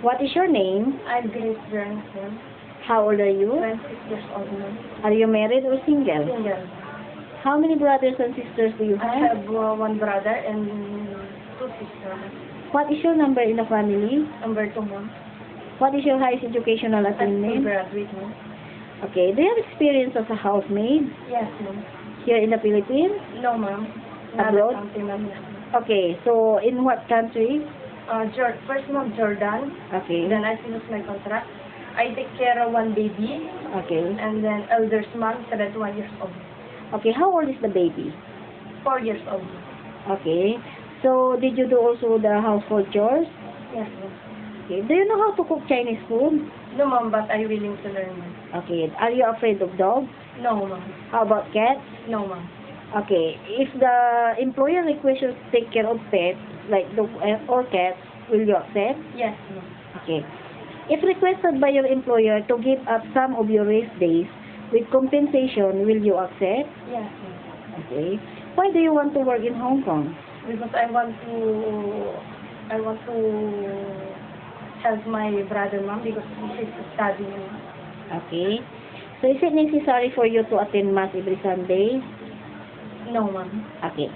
What is your name? I'm Grace Johnson, How old are you? 26 years old now. Are you married or single? Single. How many brothers and sisters do you I have? have one brother and two sisters. What is your number in the family? Number 2, ma'am. What is your highest educational I'm still attainment? graduate, ma'am. Okay. Do you have experience as a housemaid Yes, ma'am. here in the Philippines? No, ma'am. Abroad? Country, ma'am. Yes, ma'am. Okay. So, in what country? First, ma'am, Jordan. Okay. Then I finish my contract. I take care of one baby, Okay. and then eldest mom, 71 years old. Okay. How old is the baby? 4 years old. Okay. So, did you do also the household chores? Yes, ma'am. Okay. Do you know how to cook Chinese food? No, ma'am, but I'm willing to learn, ma'am. Okay. Are you afraid of dogs? No, ma'am. How about cats? No, ma'am. Okay. If the employer requests you to take care of pets, like dog or cats, will you accept? Yes, ma'am. Okay. If requested by your employer to give up some of your rest days with compensation, will you accept? Yes, ma'am. Okay. Why do you want to work in Hong Kong? Because I want to help my brother, ma'am, because he's studying. Okay. So is it necessary for you to attend mass every Sunday? No, ma'am. Okay.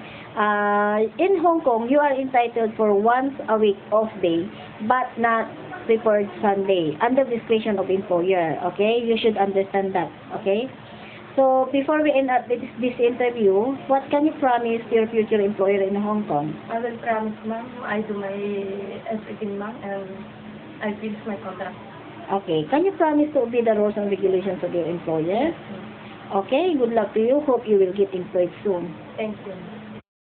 In Hong Kong, you are entitled for once a week off day, but not preferred Sunday, under discretion of employer. Okay? You should understand that. Okay? So, before we end up this interview, what can you promise to your future employer in Hong Kong? I will promise, ma'am, I do my everything, ma'am, and I finish my contract. Okay. Can you promise to obey the rules and regulations of your employer? Yes, ma'am. Okay. Good luck to you. Hope you will get employed soon. Thank you.